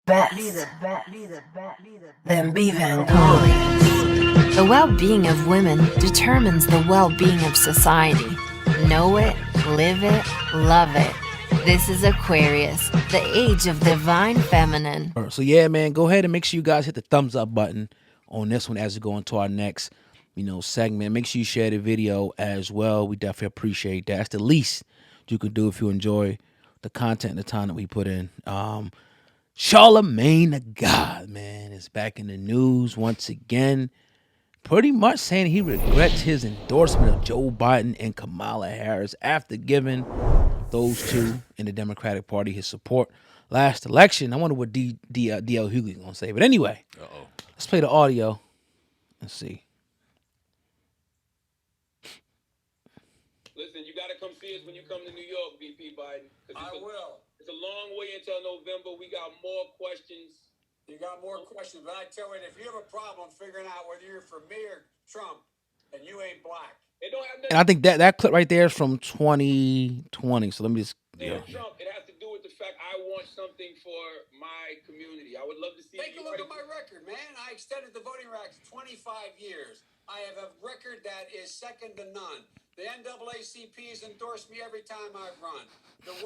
best than beef and Cooley. The well-being of women determines the well-being of society. Know it, live it, love it. This is Aquarius, the age of divine feminine. So yeah, man, go ahead and make sure you guys hit the thumbs up button on this one as we go into our next, segment. Make sure you share the video as well. We definitely appreciate that. That's the least you can do if you enjoy the content and the time that we put in. Charlamagne Tha God, man, is back in the news once again. Pretty much saying he regrets his endorsement of Joe Biden and Kamala Harris after giving those two in the Democratic Party his support last election. I wonder what D.L. Hughley's going to say. But anyway, let's play the audio. Let's see. Listen, you got to come see us when you come to New York, VP Biden. I will. It's a long way until November. We got more questions. You got more questions, but I tell you, if you have a problem figuring out whether you're for me or Trump, then you ain't black. It don't have And I think that clip right there is from 2020. So let me just. Trump, it has to do with the fact I want something for my community. I would love to see. Take a look at my record, man. I extended the voting rights 25 years. I have a record that is second to none. The NAACP has endorsed me every time I've run. Come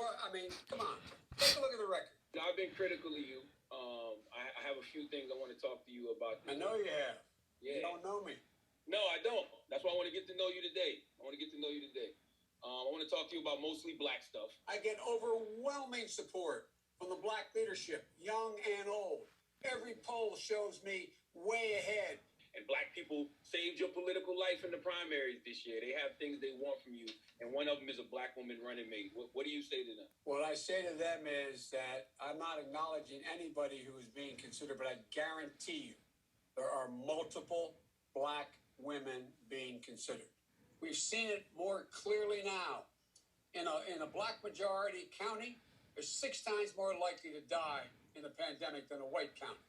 on. Take a look at the record. I've been critical of you. I have a few things I want to talk to you about. I know you have. Yeah. You don't know me. No, I don't. That's why I want to get to know you today. I want to talk to you about mostly black stuff. I get overwhelming support from the black leadership, young and old. Every poll shows me way ahead. And black people saved your political life in the primaries this year. They have things they want from you, and one of them is a black woman running mate. What do you say to them? What I say to them is that I'm not acknowledging anybody who is being considered, but I guarantee you there are multiple black women being considered. We've seen it more clearly now. In a black majority county, they're 6 times more likely to die in the pandemic than a white county.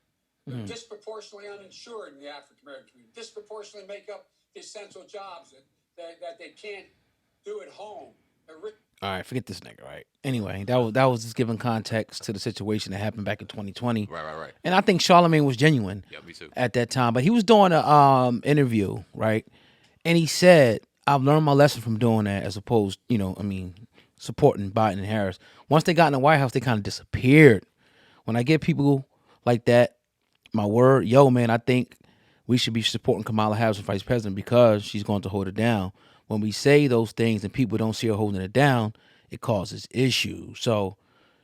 They're disproportionately uninsured in the African American community, disproportionately make up the essential jobs that they can't do at home. All right, forget this nigga, right? Anyway, that was just giving context to the situation that happened back in 2020. Right. And I think Charlamagne was genuine me too. at that time. But he was doing a interview, right? And he said, I've learned my lesson from doing that as opposed, supporting Biden and Harris. Once they got in the White House, they kind of disappeared. When I get people like that, my word, man, I think we should be supporting Kamala Harris as vice president because she's going to hold it down. When we say those things and people don't see her holding it down, it causes issues. So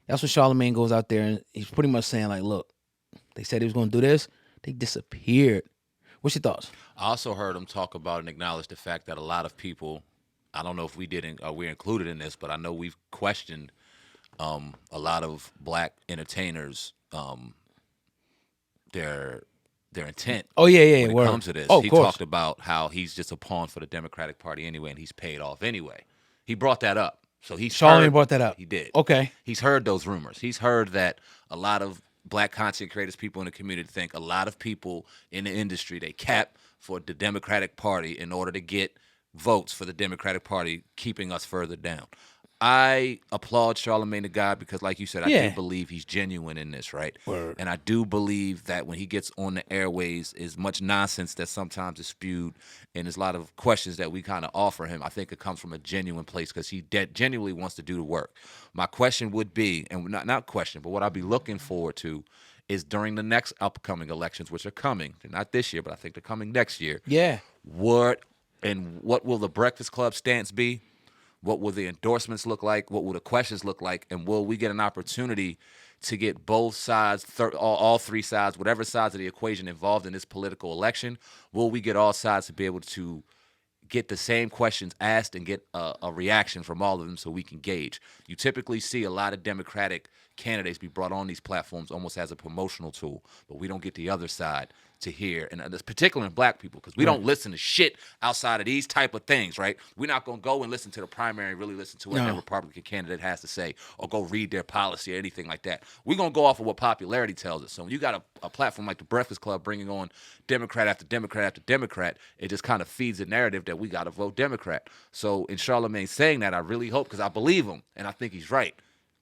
that's what Charlamagne goes out there and he's pretty much saying, like, look, they said he was going to do this. They disappeared. What's your thoughts? I also heard him talk about and acknowledge the fact that a lot of people, I don't know if we didn't, or we're included in this, but I know we've questioned a lot of black entertainers, their intent. Oh yeah. When it comes to this, he talked about how he's just a pawn for the Democratic Party anyway, and he's paid off anyway. He brought that up. So Charlamagne brought that up. He did. Okay. He's heard those rumors. He's heard that a lot of black content creators, people in the community, think a lot of people in the industry, they cap for the Democratic Party in order to get votes for the Democratic Party, keeping us further down. I applaud Charlamagne Tha God because, like you said, I do believe he's genuine in this, right? Word. And I do believe that when he gets on the airways, as much nonsense that sometimes is spewed and there's a lot of questions that we kind of offer him, I think it comes from a genuine place because he genuinely wants to do the work. My question would be, and not question, but what I'll be looking forward to is during the next upcoming elections, which are coming, they're not this year, but I think they're coming next year. Yeah. What will the Breakfast Club stance be? What will the endorsements look like? What will the questions look like? And will we get an opportunity to get both sides, all 3 sides, whatever sides of the equation involved in this political election? Will we get all sides to be able to get the same questions asked and get a reaction from all of them so we can gauge? You typically see a lot of Democratic candidates be brought on these platforms almost as a promotional tool, but we don't get the other side to hear, and that's particularly in black people, because we don't listen to shit outside of these type of things, right? We're not going to go and listen to the primary and really listen to what that Republican candidate has to say or go read their policy or anything like that. We're going to go off of what popularity tells us. So when you got a platform like the Breakfast Club bringing on Democrat after Democrat after Democrat, it just kind of feeds the narrative that we got to vote Democrat. So in Charlamagne saying that, I really hope, because I believe him, and I think he's right.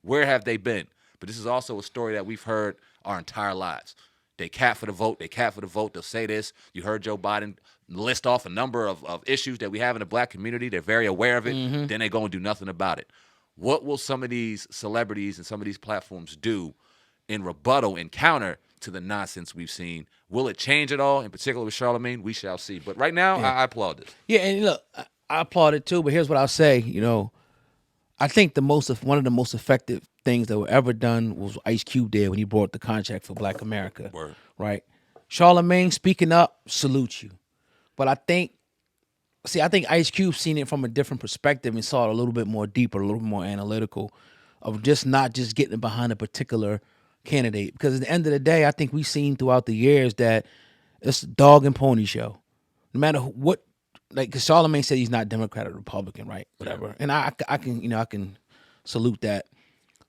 Where have they been? But this is also a story that we've heard our entire lives. They cat for the vote. They cat for the vote. They'll say this. You heard Joe Biden list off a number of issues that we have in the black community. They're very aware of it. Then they go and do nothing about it. What will some of these celebrities and some of these platforms do in rebuttal and counter to the nonsense we've seen? Will it change at all? In particular with Charlamagne, we shall see. But right now, I applaud this. Yeah, and look, I applaud it too. But here's what I'll say. I think one of the most effective things that were ever done was what Ice Cube did when he brought the contract for Black America. Word. Right? Charlamagne speaking up, salute you. But I think Ice Cube seen it from a different perspective and saw it a little bit more deeper, a little bit more analytical, of just not just getting behind a particular candidate. Because at the end of the day, I think we've seen throughout the years that it's a dog and pony show. No matter what, like, because Charlamagne said he's not Democrat or Republican, right? Whatever. And I can salute that.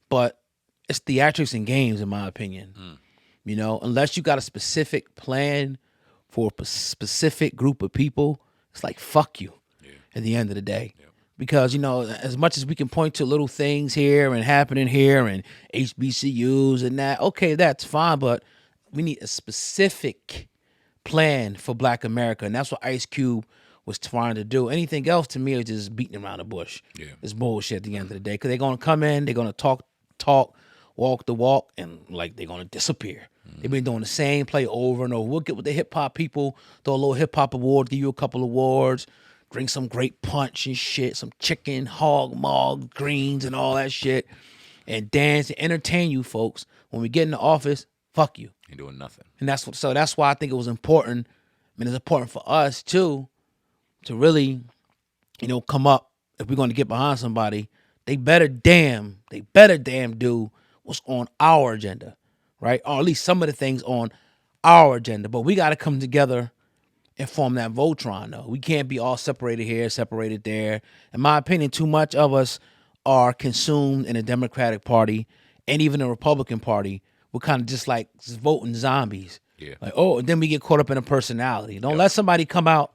But it's theatrics and games, in my opinion. Unless you got a specific plan for a specific group of people, it's like, fuck you at the end of the day. Because, as much as we can point to little things here and happening here and HBCUs and that, okay, that's fine, but we need a specific plan for Black America. And that's what Ice Cube was trying to do. Anything else to me is just beating around the bush. Yeah. It's bullshit at the end of the day. Because they're going to come in, they're going to talk, walk the walk, and like they're going to disappear. They've been doing the same play over and over. We'll get with the hip-hop people, throw a little hip-hop award, give you a couple awards, drink some great punch and shit, some chicken, hog, mog, greens, and all that shit, and dance and entertain you folks. When we get in the office, fuck you. Ain't doing nothing. And that's why I think it was important. I mean, it's important for us, too, to really, come up. If we're going to get behind somebody, they better damn do what's on our agenda. Right? Or at least some of the things on our agenda. But we got to come together and form that Voltron, though. We can't be all separated here, separated there. In my opinion, too much of us are consumed in the Democratic Party and even the Republican Party. We're kind of just like voting zombies. Yeah. Like, and then we get caught up in a personality. Don't let somebody come out,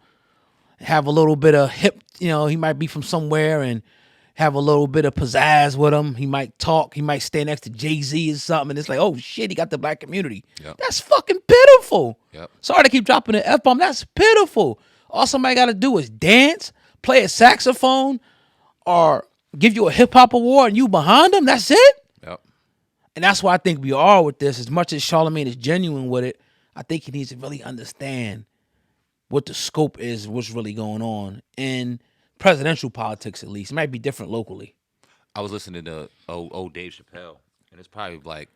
have a little bit of hip, he might be from somewhere and have a little bit of pizzazz with him. He might talk. He might stand next to Jay-Z or something. And it's like, oh, shit, he got the Black community. Yep. That's fucking pitiful. Yep. Sorry to keep dropping the F-bomb. That's pitiful. All somebody got to do is dance, play a saxophone, or give you a hip-hop award and you behind them. That's it? Yep. And that's why I think we are with this. As much as Charlamagne is genuine with it, I think he needs to really understand what the scope is, what's really going on in presidential politics, at least. It might be different locally. I was listening to old Dave Chappelle, and it's probably like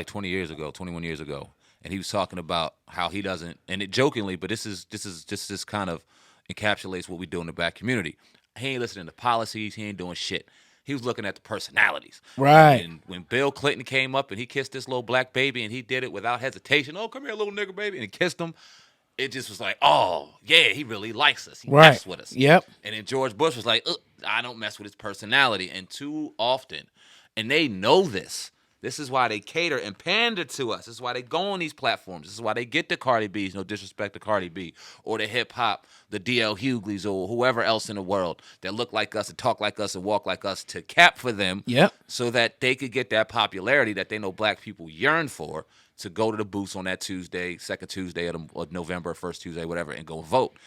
20 years ago, 21 years ago, and he was talking about how he doesn't, and it jokingly, but this kind of encapsulates what we do in the Black community. He ain't listening to policies. He ain't doing shit. He was looking at the personalities. Right. And when Bill Clinton came up and he kissed this little black baby, and he did it without hesitation. Oh, come here, little nigger baby, and he kissed him. It just was like, oh, yeah, he really likes us. He messed with us. Yep. And then George Bush was like, I don't mess with his personality. And too often, and they know this. This is why they cater and pander to us. This is why they go on these platforms. This is why they get the Cardi B's, no disrespect to Cardi B, or the hip-hop, the D.L. Hugleys, or whoever else in the world that look like us and talk like us and walk like us to cap for them. Yep. So that they could get that popularity that they know black people yearn for, to go to the booths on that Tuesday, second Tuesday of November, first Tuesday, whatever, and go vote.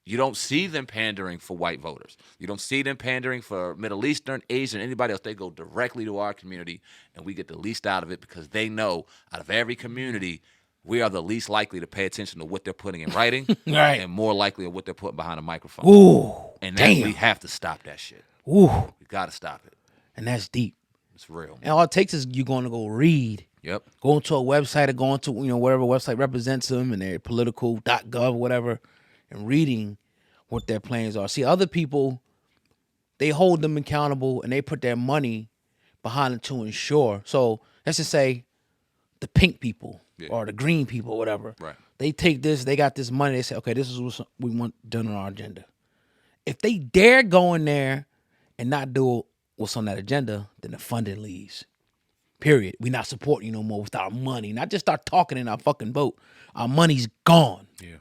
You don't see them pandering for white voters. You don't see them pandering for Middle Eastern, Asian, anybody else. They go directly to our community, and we get the least out of it because they know out of every community, we are the least likely to pay attention to what they're putting in writing right. and more likely of what they're putting behind a microphone. Ooh, and damn. We have to stop that shit. Ooh. We got to stop it. And that's deep. It's real. Man. And all it takes is you going to go read. Yep. Going to a website or going to, whatever website represents them and their Politico.gov or whatever, and reading what their plans are. See, other people, they hold them accountable and they put their money behind it to ensure. So let's just say the pink people or the green people or whatever. Right. They take this, they got this money, they say, okay, this is what we want done on our agenda. If they dare go in there and not do what's on that agenda, then the funding leaves. Period. We not supporting you no more with our money. Not just start talking in our fucking vote. Our money's gone. Yeah.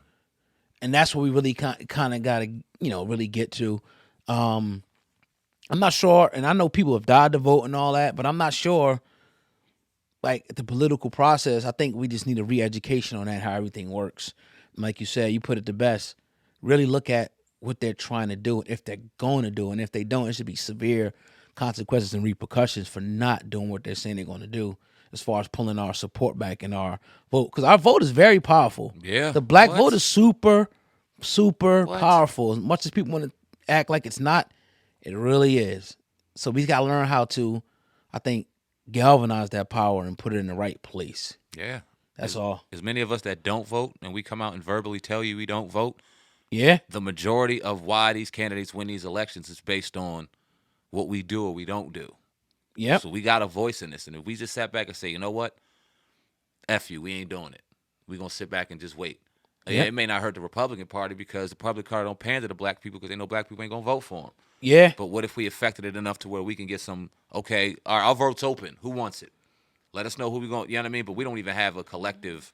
And that's what we really kind of got to, really get to. I'm not sure, and I know people have died to vote and all that, but I'm not sure. Like the political process, I think we just need a re-education on that, how everything works. Like you said, you put it the best. Really look at what they're trying to do, if they're going to do, and if they don't, it should be severe consequences and repercussions for not doing what they're saying they're going to do. As far as pulling our support back in our vote, because our vote is very powerful. Yeah. The black What? vote is super, super What? powerful. As much as people want to act like it's not, it really is. So we got to learn how to, I think, galvanize that power and put it in the right place. Yeah. That's all. As many of us that don't vote and we come out and verbally tell you we don't vote, Yeah. the majority of why these candidates win these elections is based on what we do or we don't do. Yep. So we got a voice in this. And if we just sat back and say, you know what? F you, we ain't doing it. We're going to sit back and just wait. Yeah, Yep. it may not hurt the Republican Party because the Republican Party don't pander to black people because they know black people ain't going to vote for them. Yeah. But what if we affected it enough to where we can get some, okay, all right, our vote's open. Who wants it? Let us know who we going, you know what I mean? But we don't even have a collective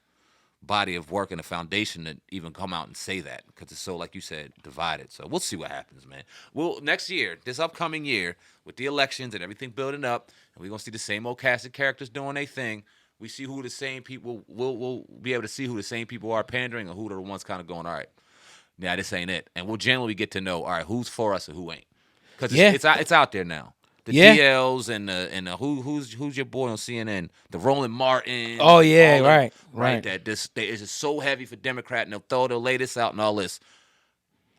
body of work and a foundation to even come out and say that because it's so, like you said, divided. So we'll see what happens, man. Well, next year, this upcoming year, with the elections and everything building up, and we're going to see the same old cast of characters doing their thing. We see who the same people, we'll be able to see who the same people are pandering and who are the ones kind of going, all right, yeah, this ain't it. And we'll generally get to know, all right, who's for us and who ain't. Because it's out there now. The DLs and the who's your boy on CNN, the Roland Martin. Oh yeah, right. That this is just so heavy for Democrat, and they'll throw the latest out and all this.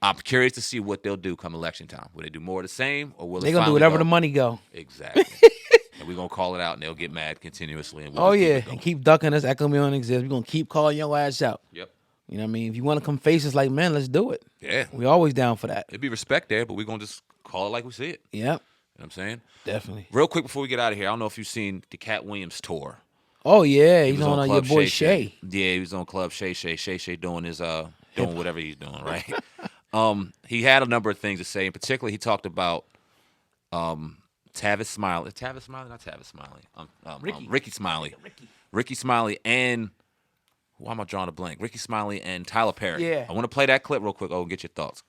I'm curious to see what they'll do come election time. Will they do more of the same, or will They're gonna do whatever the money go. Exactly. And we're gonna call it out, and they'll get mad continuously. And we'll and keep ducking us. Echo me on exist. We're gonna keep calling your ass out. Yep. You know what I mean? If you want to come face us like men, let's do it. Yeah. We always down for that. It'd be respect there, but we're gonna just call it like we see it. Yep. You know what I'm saying? Definitely. Real quick before we get out of here, I don't know if you've seen the Cat Williams tour. Oh yeah, He he's was on your Club boy Shay. Shay. Yeah, he was on Club Shay doing his doing whatever he's doing, right? He had a number of things to say. In particular, he talked about Tavis Smiley. Tavis Smiley? Not Tavis Smiley. Ricky Smiley. Ricky Smiley and why am I drawing a blank? Ricky Smiley and Tyler Perry. Yeah. I want to play that clip real quick. Oh, and get your thoughts.